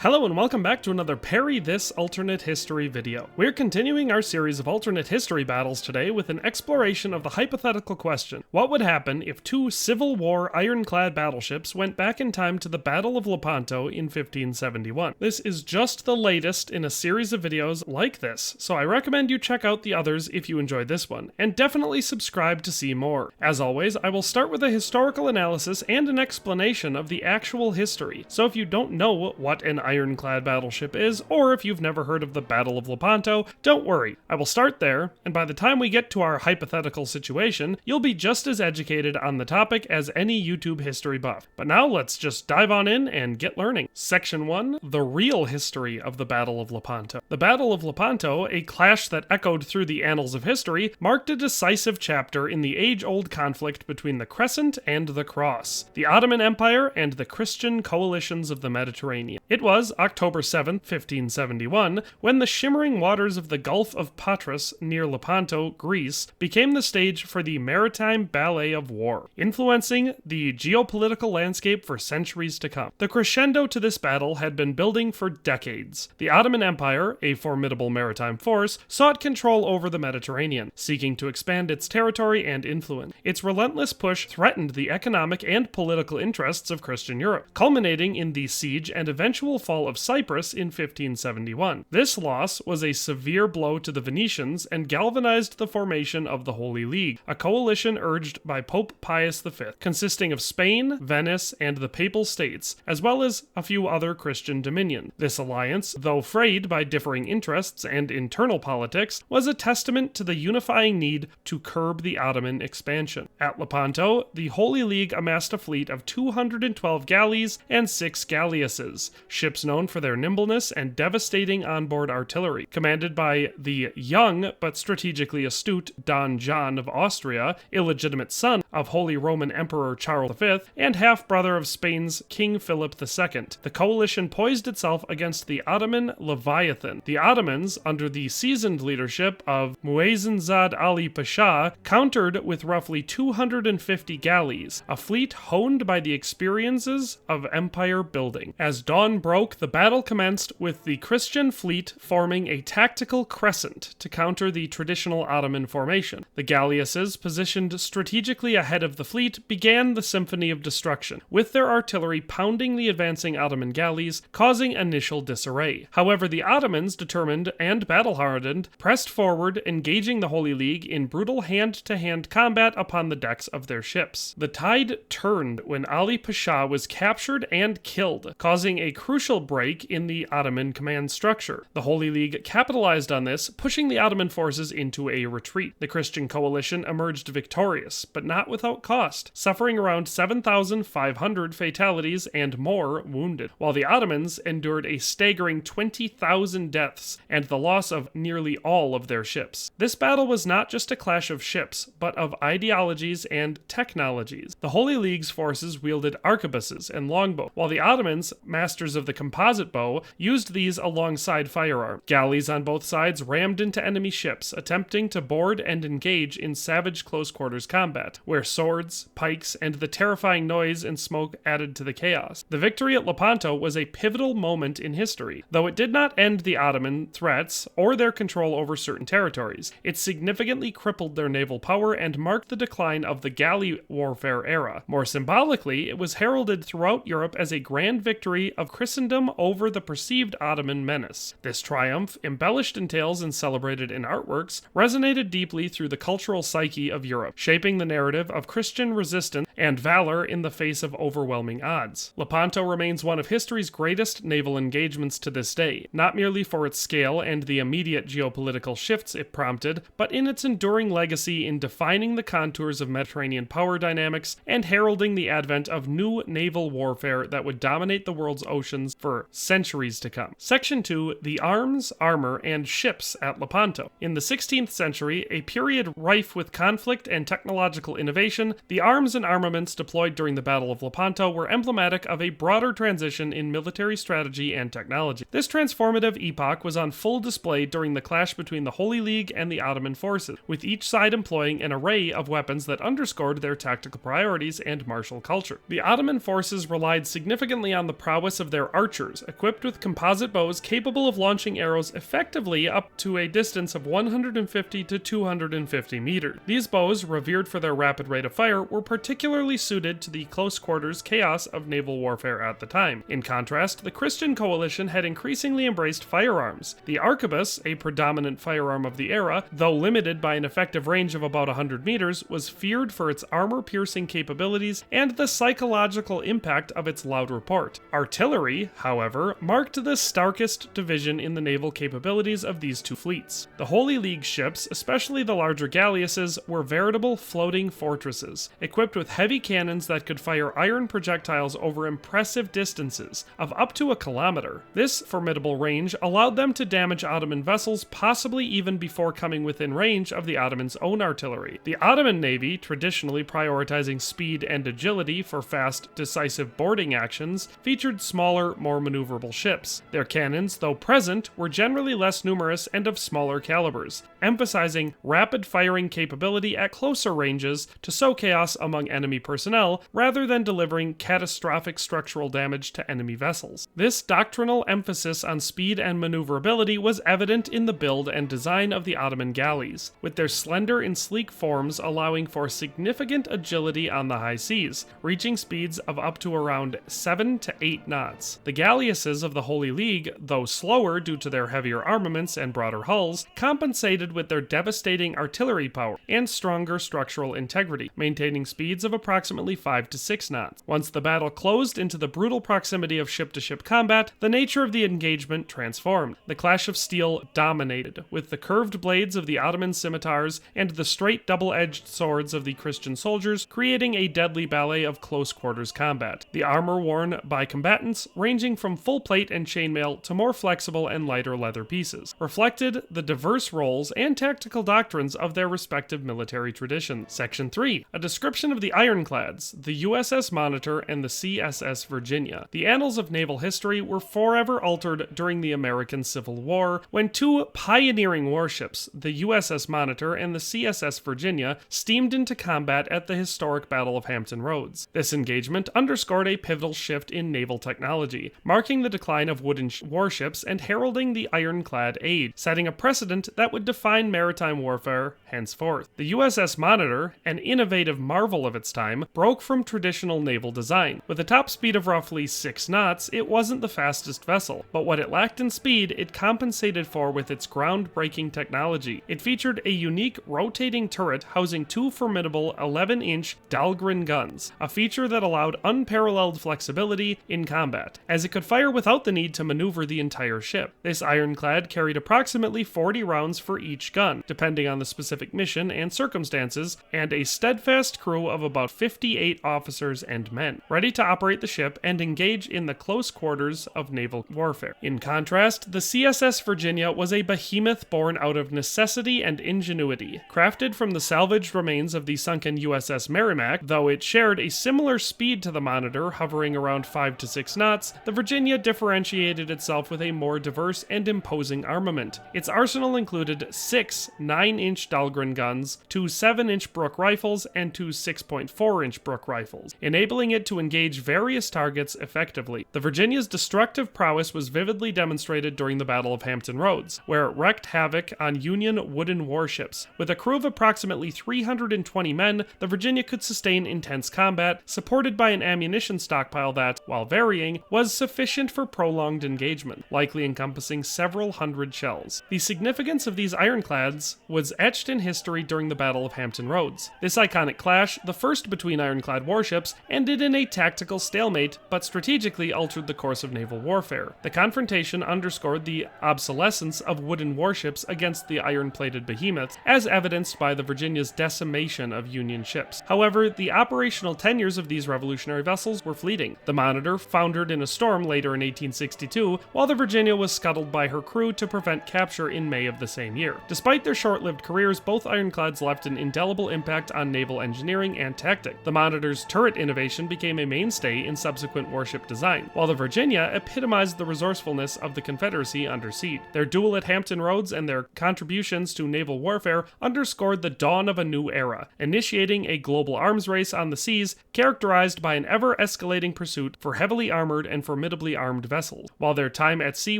Hello and welcome back to another Parry This alternate history video. We're continuing our series of alternate history battles today with an exploration of the hypothetical question: what would happen if two Civil War Ironclad battleships went back in time to the Battle of Lepanto in 1571? This is just the latest in a series of videos like this, so I recommend you check out the others if you enjoyed this one, and definitely subscribe to see more. As always, I will start with a historical analysis and an explanation of the actual history, so if you don't know what an ironclad battleship is, or if you've never heard of the Battle of Lepanto, don't worry. I will start there, and by the time we get to our hypothetical situation, you'll be just as educated on the topic as any YouTube history buff. But now let's just dive on in and get learning. Section 1, the real history of the Battle of Lepanto. The Battle of Lepanto, a clash that echoed through the annals of history, marked a decisive chapter in the age-old conflict between the Crescent and the Cross, the Ottoman Empire and the Christian coalitions of the Mediterranean. It was October 7, 1571, when the shimmering waters of the Gulf of Patras near Lepanto, Greece, became the stage for the maritime ballet of war, influencing the geopolitical landscape for centuries to come. The crescendo to this battle had been building for decades. The Ottoman Empire, a formidable maritime force, sought control over the Mediterranean, seeking to expand its territory and influence. Its relentless push threatened the economic and political interests of Christian Europe, culminating in the siege and eventual fall of Cyprus in 1571. This loss was a severe blow to the Venetians and galvanized the formation of the Holy League, a coalition urged by Pope Pius V, consisting of Spain, Venice, and the Papal States, as well as a few other Christian dominions. This alliance, though frayed by differing interests and internal politics, was a testament to the unifying need to curb the Ottoman expansion. At Lepanto, the Holy League amassed a fleet of 212 galleys and 6 galleasses, ships known for their nimbleness and devastating onboard artillery. Commanded by the young but strategically astute Don John of Austria, illegitimate son of Holy Roman Emperor Charles V, and half-brother of Spain's King Philip II, the coalition poised itself against the Ottoman Leviathan. The Ottomans, under the seasoned leadership of Muezzin Zad Ali Pasha, countered with roughly 250 galleys, a fleet honed by the experiences of empire building. As dawn broke, the battle commenced with the Christian fleet forming a tactical crescent to counter the traditional Ottoman formation. The galleasses, positioned strategically ahead of the fleet, began the symphony of destruction, with their artillery pounding the advancing Ottoman galleys, causing initial disarray. However, the Ottomans, determined and battle-hardened, pressed forward, engaging the Holy League in brutal hand-to-hand combat upon the decks of their ships. The tide turned when Ali Pasha was captured and killed, causing a crucial break in the Ottoman command structure. The Holy League capitalized on this, pushing the Ottoman forces into a retreat. The Christian coalition emerged victorious, but not without cost, suffering around 7,500 fatalities and more wounded, while the Ottomans endured a staggering 20,000 deaths and the loss of nearly all of their ships. This battle was not just a clash of ships, but of ideologies and technologies. The Holy League's forces wielded arquebuses and longbows, while the Ottomans, masters of the composite bow, used these alongside firearms. Galleys on both sides rammed into enemy ships, attempting to board and engage in savage close-quarters combat, where swords, pikes, and the terrifying noise and smoke added to the chaos. The victory at Lepanto was a pivotal moment in history. Though it did not end the Ottoman threats or their control over certain territories, it significantly crippled their naval power and marked the decline of the galley warfare era. More symbolically, it was heralded throughout Europe as a grand victory of Christendom over the perceived Ottoman menace. This triumph, embellished in tales and celebrated in artworks, resonated deeply through the cultural psyche of Europe, shaping the narrative of Christian resistance and valor in the face of overwhelming odds. Lepanto remains one of history's greatest naval engagements to this day, not merely for its scale and the immediate geopolitical shifts it prompted, but in its enduring legacy in defining the contours of Mediterranean power dynamics and heralding the advent of new naval warfare that would dominate the world's oceans for centuries to come. Section 2, the arms, armor, and ships at Lepanto. In the 16th century, a period rife with conflict and technological innovation, the arms and armaments deployed during the Battle of Lepanto were emblematic of a broader transition in military strategy and technology. This transformative epoch was on full display during the clash between the Holy League and the Ottoman forces, with each side employing an array of weapons that underscored their tactical priorities and martial culture. The Ottoman forces relied significantly on the prowess of their artillery archers, equipped with composite bows capable of launching arrows effectively up to a distance of 150 to 250 meters. These bows, revered for their rapid rate of fire, were particularly suited to the close-quarters chaos of naval warfare at the time. In contrast, the Christian coalition had increasingly embraced firearms. The arquebus, a predominant firearm of the era, though limited by an effective range of about 100 meters, was feared for its armor-piercing capabilities and the psychological impact of its loud report. Artillery, however, marked the starkest division in the naval capabilities of these two fleets. The Holy League ships, especially the larger galleasses, were veritable floating fortresses, equipped with heavy cannons that could fire iron projectiles over impressive distances of up to a kilometer. This formidable range allowed them to damage Ottoman vessels possibly even before coming within range of the Ottomans' own artillery. The Ottoman navy, traditionally prioritizing speed and agility for fast, decisive boarding actions, featured smaller, more maneuverable ships. Their cannons, though present, were generally less numerous and of smaller calibers, emphasizing rapid firing capability at closer ranges to sow chaos among enemy personnel rather than delivering catastrophic structural damage to enemy vessels. This doctrinal emphasis on speed and maneuverability was evident in the build and design of the Ottoman galleys, with their slender and sleek forms allowing for significant agility on the high seas, reaching speeds of up to around 7 to 8 knots. The galleasses of the Holy League, though slower due to their heavier armaments and broader hulls, compensated with their devastating artillery power and stronger structural integrity, maintaining speeds of approximately 5 to 6 knots. Once the battle closed into the brutal proximity of ship-to-ship combat, the nature of the engagement transformed. The clash of steel dominated, with the curved blades of the Ottoman scimitars and the straight double-edged swords of the Christian soldiers creating a deadly ballet of close-quarters combat. The armor worn by combatants, ranging from full plate and chainmail to more flexible and lighter leather pieces, reflected the diverse roles and tactical doctrines of their respective military traditions. Section 3. A description of the Ironclads, the USS Monitor and the CSS Virginia. The annals of naval history were forever altered during the American Civil War, when two pioneering warships, the USS Monitor and the CSS Virginia, steamed into combat at the historic Battle of Hampton Roads. This engagement underscored a pivotal shift in naval technology, marking the decline of wooden warships and heralding the ironclad age, setting a precedent that would define maritime warfare henceforth. The USS Monitor, an innovative marvel of its time, broke from traditional naval design. With a top speed of roughly 6 knots, it wasn't the fastest vessel, but what it lacked in speed, it compensated for with its groundbreaking technology. It featured a unique rotating turret housing two formidable 11-inch Dahlgren guns, a feature that allowed unparalleled flexibility in combat, as it could fire without the need to maneuver the entire ship. This ironclad carried approximately 40 rounds for each gun, depending on the specific mission and circumstances, and a steadfast crew of about 58 officers and men, ready to operate the ship and engage in the close quarters of naval warfare. In contrast, the CSS Virginia was a behemoth born out of necessity and ingenuity. Crafted from the salvaged remains of the sunken USS Merrimack, though it shared a similar speed to the Monitor, hovering around 5 to 6 knots, the Virginia differentiated itself with a more diverse and imposing armament. Its arsenal included 6 9-inch Dahlgren guns, 2 7-inch Brooke rifles, and 2 6.4-inch Brooke rifles, enabling it to engage various targets effectively. The Virginia's destructive prowess was vividly demonstrated during the Battle of Hampton Roads, where it wreaked havoc on Union wooden warships. With a crew of approximately 320 men, the Virginia could sustain intense combat, supported by an ammunition stockpile that, while varying, was sufficient for prolonged engagement, likely encompassing several hundred shells. The significance of these ironclads was etched in history during the Battle of Hampton Roads. This iconic clash, the first between ironclad warships, ended in a tactical stalemate, but strategically altered the course of naval warfare. The confrontation underscored the obsolescence of wooden warships against the iron-plated behemoths, as evidenced by the Virginia's decimation of Union ships. However, the operational tenures of these revolutionary vessels were fleeting. The Monitor foundered in a storm later in 1862, while the Virginia was scuttled by her crew to prevent capture in May of the same year. Despite their short-lived careers, both ironclads left an indelible impact on naval engineering and tactic. The Monitor's turret innovation became a mainstay in subsequent warship design, while the Virginia epitomized the resourcefulness of the Confederacy under siege. Their duel at Hampton Roads and their contributions to naval warfare underscored the dawn of a new era, initiating a global arms race on the seas characterized by an ever-escalating pursuit for heavily armored and for formidably armed vessels. While their time at sea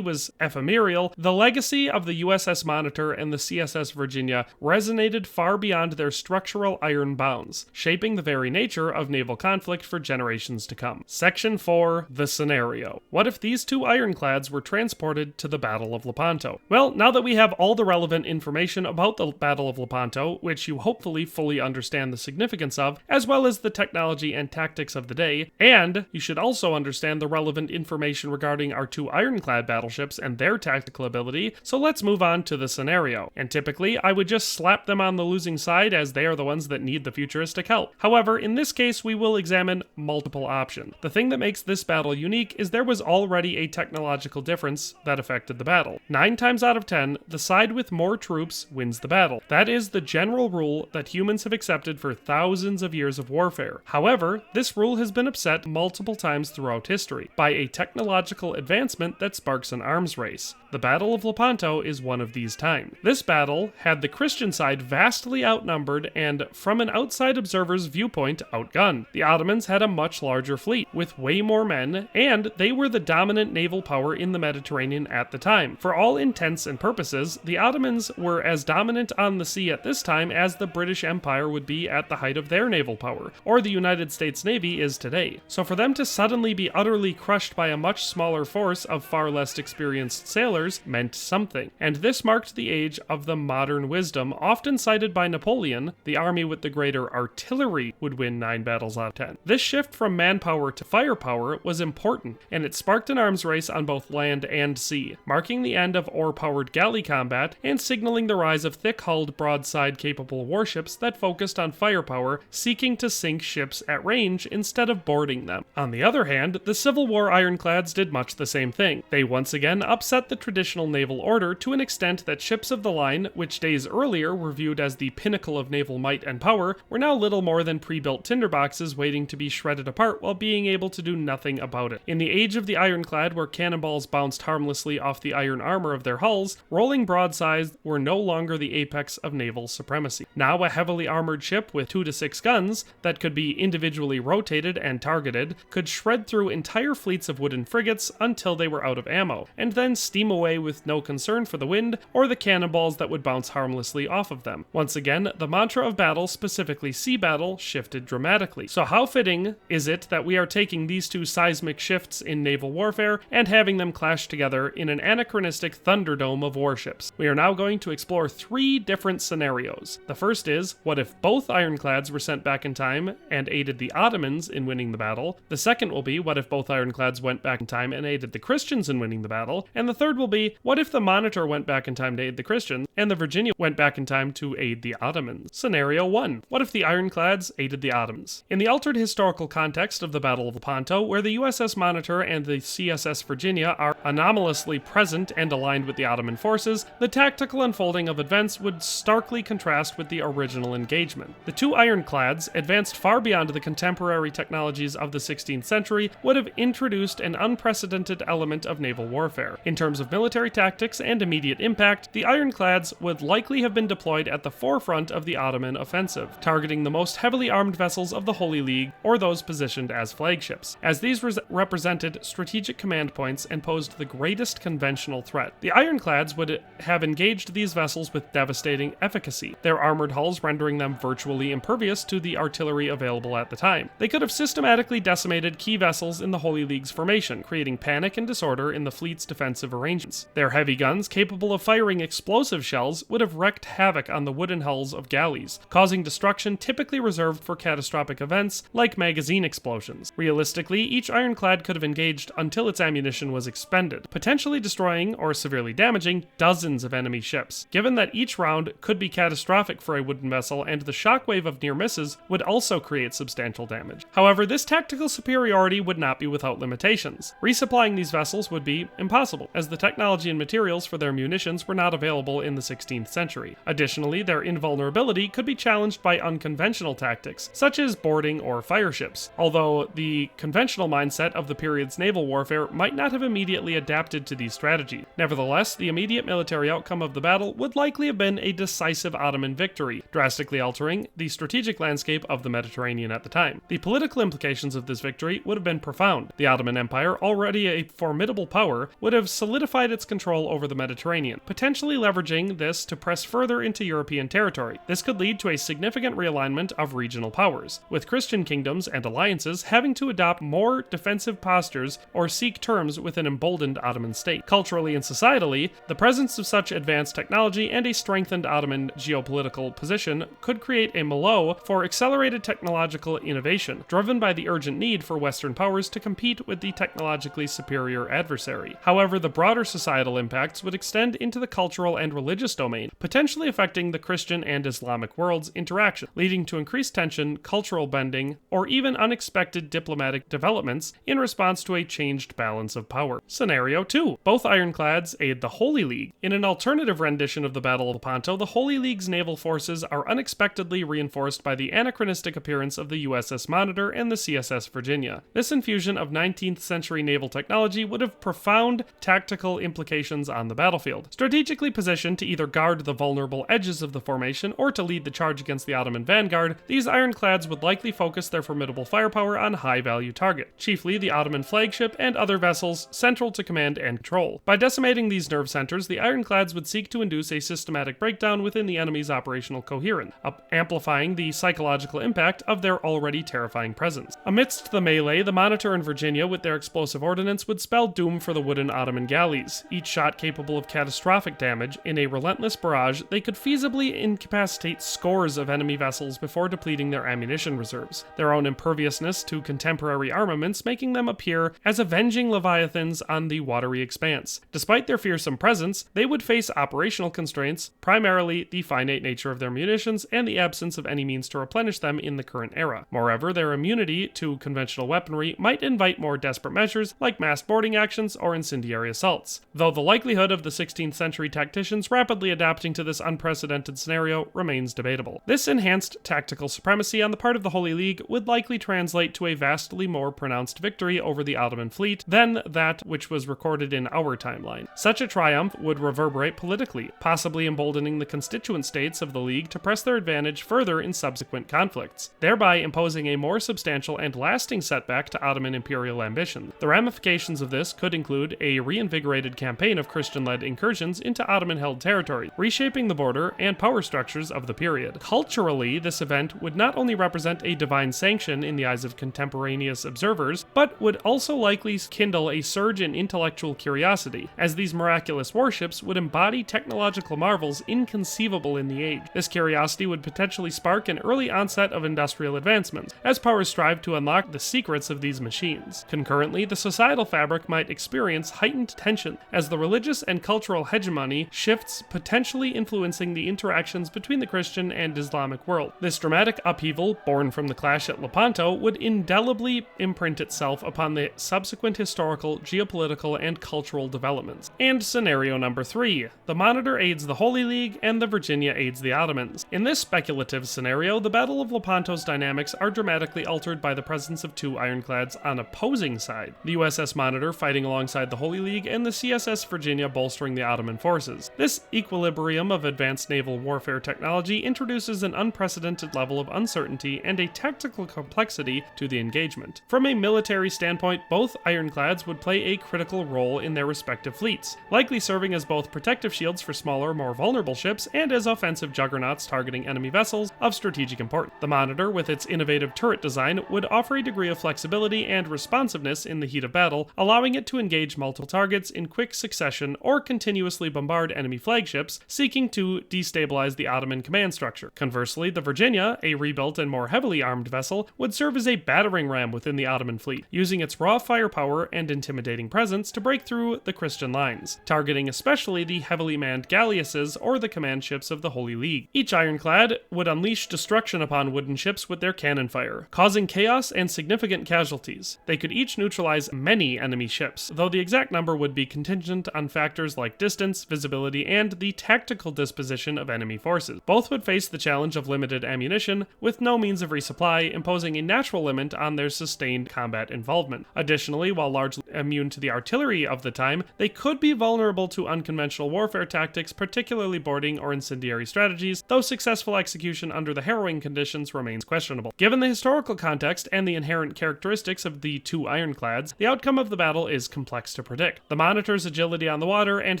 was ephemeral, the legacy of the USS Monitor and the CSS Virginia resonated far beyond their structural iron bounds, shaping the very nature of naval conflict for generations to come. Section 4. The Scenario. What if these two ironclads were transported to the Battle of Lepanto? Well, now that we have all the relevant information about the Battle of Lepanto, which you hopefully fully understand the significance of, as well as the technology and tactics of the day, and you should also understand the relevant information regarding our two ironclad battleships and their tactical ability, so let's move on to the scenario. And typically, I would just slap them on the losing side as they are the ones that need the futuristic help. However, in this case, we will examine multiple options. The thing that makes this battle unique is there was already a technological difference that affected the battle. 9 times out of 10, the side with more troops wins the battle. That is the general rule that humans have accepted for thousands of years of warfare. However, this rule has been upset multiple times throughout history by a technological advancement that sparks an arms race. The Battle of Lepanto is one of these times. This battle had the Christian side vastly outnumbered and, from an outside observer's viewpoint, outgunned. The Ottomans had a much larger fleet, with way more men, and they were the dominant naval power in the Mediterranean at the time. For all intents and purposes, the Ottomans were as dominant on the sea at this time as the British Empire would be at the height of their naval power, or the United States Navy is today. So for them to suddenly be utterly crushed by a much smaller force of far less experienced sailors meant something, and this marked the age of the modern wisdom often cited by Napoleon. The army with the greater artillery would win 9 battles out of 10. This shift from manpower to firepower was important, and it sparked an arms race on both land and sea, marking the end of oar-powered galley combat and signaling the rise of thick-hulled, broadside-capable warships that focused on firepower, seeking to sink ships at range instead of boarding them. On the other hand, the Civil War Ironclads did much the same thing. They once again upset the traditional naval order to an extent that ships of the line, which days earlier were viewed as the pinnacle of naval might and power, were now little more than pre-built tinderboxes waiting to be shredded apart while being able to do nothing about it. In the age of the ironclad, where cannonballs bounced harmlessly off the iron armor of their hulls, rolling broadsides were no longer the apex of naval supremacy. Now a heavily armored ship with 2 to 6 guns that could be individually rotated and targeted could shred through entire fleets of wooden frigates until they were out of ammo, and then steam away with no concern for the wind or the cannonballs that would bounce harmlessly off of them. Once again, the mantra of battle, specifically sea battle, shifted dramatically. So how fitting is it that we are taking these two seismic shifts in naval warfare and having them clash together in an anachronistic thunderdome of warships? We are now going to explore 3 different scenarios. The first is, what if both ironclads were sent back in time and aided the Ottomans in winning the battle? The second will be, what if both ironclads went back in time and aided the Christians in winning the battle? And the third will be, what if the Monitor went back in time to aid the Christians and the Virginia went back in time to aid the Ottomans? Scenario 1. What if the ironclads aided the Ottomans? In the altered historical context of the Battle of Lepanto, where the USS Monitor and the CSS Virginia are anomalously present and aligned with the Ottoman forces, the tactical unfolding of events would starkly contrast with the original engagement. The two ironclads, advanced far beyond the contemporary technologies of the 16th century, would have introduced an unprecedented element of naval warfare. In terms of military tactics and immediate impact, the ironclads would likely have been deployed at the forefront of the Ottoman offensive, targeting the most heavily armed vessels of the Holy League or those positioned as flagships, as these represented strategic command points and posed the greatest conventional threat. The ironclads would have engaged these vessels with devastating efficacy, their armored hulls rendering them virtually impervious to the artillery available at the time. They could have systematically decimated key vessels in the Holy League's formation, creating panic and disorder in the fleet's defensive arrangements. Their heavy guns, capable of firing explosive shells, would have wreaked havoc on the wooden hulls of galleys, causing destruction typically reserved for catastrophic events like magazine explosions. Realistically, each ironclad could have engaged until its ammunition was expended, potentially destroying or severely damaging dozens of enemy ships. Given that each round could be catastrophic for a wooden vessel and the shockwave of near misses would also create substantial damage. However, this tactical superiority would not be without limitations. Resupplying these vessels would be impossible, as the technology and materials for their munitions were not available in the 16th century. Additionally, their invulnerability could be challenged by unconventional tactics, such as boarding or fire ships, although the conventional mindset of the period's naval warfare might not have immediately adapted to these strategies. Nevertheless, the immediate military outcome of the battle would likely have been a decisive Ottoman victory, drastically altering the strategic landscape of the Mediterranean at the time. The political implications of this victory would have been profound. The Ottoman Empire, already a formidable power, would have solidified its control over the Mediterranean, potentially leveraging this to press further into European territory. This could lead to a significant realignment of regional powers, with Christian kingdoms and alliances having to adopt more defensive postures or seek terms with an emboldened Ottoman state. Culturally and societally, the presence of such advanced technology and a strengthened Ottoman geopolitical position could create a milieu for accelerated technological innovation, driven by the urgent need for Western powers to compete with the technologically superior adversary. However, the broader societal impacts would extend into the cultural and religious domain, potentially affecting the Christian and Islamic world's interaction, leading to increased tension, cultural bending, or even unexpected diplomatic developments in response to a changed balance of power. Scenario 2. Both ironclads aid the Holy League. In an alternative rendition of the Battle of Lepanto, the Holy League's naval forces are unexpectedly reinforced by the anachronistic appearance of the USS Monitor and the CSS Virginia. This infusion of 19th century naval technology would have profound tactical implications on the battlefield. Strategically positioned to either guard the vulnerable edges of the formation or to lead the charge against the Ottoman vanguard, these ironclads would likely focus their formidable firepower on high-value targets, chiefly the Ottoman flagship and other vessels central to command and control. By decimating these nerve centers, the ironclads would seek to induce a systematic breakdown within the enemy's operational coherence, amplifying the psychological impact of their already terrifying presence. Amidst the melee, the Monitor and Virginia with their explosive ordnance would spell doom for the wooden Ottoman galleys, each shot capable of catastrophic damage. In a relentless barrage, they could feasibly incapacitate scores of enemy vessels before depleting their ammunition reserves, their own imperviousness to contemporary armaments making them appear as avenging leviathans on the watery expanse. Despite their fearsome presence, they would face operational constraints, primarily the finite nature of their munitions and the absence of any means to replenish them in the current era. Moreover, their immunity to conventional weaponry might invite more desperate measures like mass boarding actions or incendiary assaults, though the likelihood of the 16th century tacticians rapidly adapting to this unprecedented scenario remains debatable. This enhanced tactical supremacy on the part of the Holy League would likely translate to a vastly more pronounced victory over the Ottoman fleet than that which was recorded in our timeline. Such a triumph would reverberate politically, possibly emboldening the constituent states of the League to press their advantage further in subsequent conflicts, thereby imposing a more substantial and lasting setback to Ottoman imperial ambition. The ramifications of this could include a reinvigorated campaign of Christian-led incursions into Ottoman-held territory, reshaping the border and power structures of the period. Culturally, this event would not only represent a divine sanction in the eyes of contemporaneous observers, but would also likely kindle a surge in intellectual curiosity, as these miraculous warships would embody technological marvels inconceivable in the age. This curiosity would potentially spark an early onset of industrial advancements, as powers strive to unlock the secrets of these machines. Concurrently, the societal fabric might experience heightened tension, as the religious and cultural hegemony shifts, potentially influencing the interactions between the Christian and Islamic world. This dramatic upheaval, born from the clash at Lepanto, would indelibly imprint itself upon the subsequent historical, geopolitical, and cultural developments. And scenario number 3. The Monitor aids the Holy League, and the Virginia aids the Ottomans. In this speculative scenario, the Battle of Lepanto's dynamics are dramatically altered by the presence of two ironclads on opposing sides, the USS Monitor fighting alongside the Holy League, and the CSS Virginia bolstering the Ottoman forces. This equilibrium of advanced naval warfare technology introduces an unprecedented level of uncertainty and a tactical complexity to the engagement. From a military standpoint, both ironclads would play a critical role in their respective fleets, likely serving as both protective shields for smaller, more vulnerable ships and as offensive juggernauts targeting enemy vessels of strategic importance. The Monitor, with its innovative turret design, would offer a degree of flexibility and responsiveness in the heat of battle, allowing it to engage multiple targets in quick succession or continuously bombard enemy flagships seeking to destabilize the Ottoman command structure. Conversely, the Virginia, a rebuilt and more heavily armed vessel, would serve as a battering ram within the Ottoman fleet, using its raw firepower and intimidating presence to break through the Christian lines, targeting especially the heavily manned galleasses or the command ships of the Holy League. Each ironclad would unleash destruction upon wooden ships with their cannon fire, causing chaos and significant casualties. They could each neutralize many enemy ships, though the exact number would be contingent on factors like distance, visibility, and the tactical disposition of enemy forces. Both would face the challenge of limited ammunition, with no means of resupply, imposing a natural limit on their sustained combat involvement. Additionally, while largely immune to the artillery of the time, they could be vulnerable to unconventional warfare tactics, particularly boarding or incendiary strategies, though successful execution under the harrowing conditions remains questionable. Given the historical context and the inherent characteristics of the two ironclads, the outcome of the battle is complex to predict. The Monitor's agility on the water and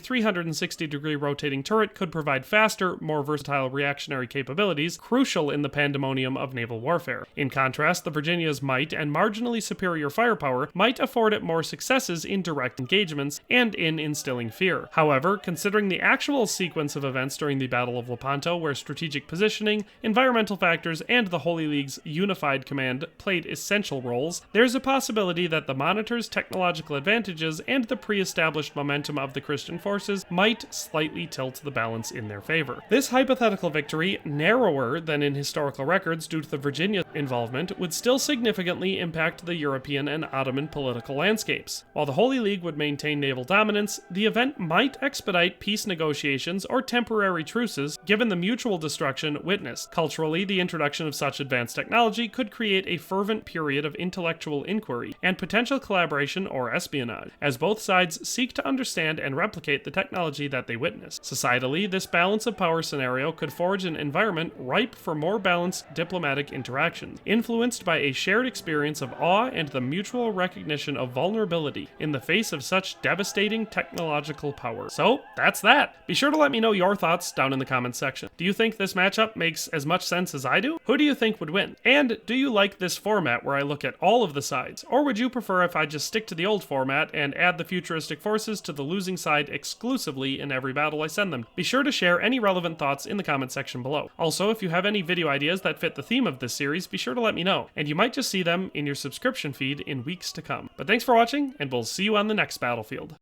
360-degree rotating turret could provide faster, more versatile reactionary capabilities, crucial in the pandemonium of naval warfare. In contrast, the Virginia's might and marginally superior firepower might afford it more successes in direct engagements and in instilling fear. However, considering the actual sequence of events during the Battle of Lepanto, where strategic positioning, environmental factors, and the Holy League's unified command played essential roles, there's a possibility that the Monitor's technological advantages and the pre-established momentum of the Christian forces might slightly tilt the balance in their favor. This hypothetical victory, narrower than in historical records due to the Virginia involvement, would still significantly impact the European and Ottoman political landscapes. While the Holy League would maintain naval dominance, the event might expedite peace negotiations or temporary truces given the mutual destruction witnessed. Culturally, the introduction of such advanced technology could create a fervent period of intellectual inquiry and potential collaboration or espionage, as both sides seek to understand and replicate the technology that they witness. Societally, this balance of power scenario could forge an environment ripe for more balanced diplomatic interactions, influenced by a shared experience of awe and the mutual recognition of vulnerability in the face of such devastating technological power. So, that's that. Be sure to let me know your thoughts down in the comments section. Do you think this matchup makes as much sense as I do? Who do you think would win? And do you like this format where I look at all of the sides? Or would you prefer if I just stick to the old format and add the futuristic forces to the losing side exclusively in every battle I send them? Be sure to share any relevant thoughts in the comment section below. Also, if you have any video ideas that fit the theme of this series, be sure to let me know, and you might just see them in your subscription feed in weeks to come. But thanks for watching, and we'll see you on the next battlefield.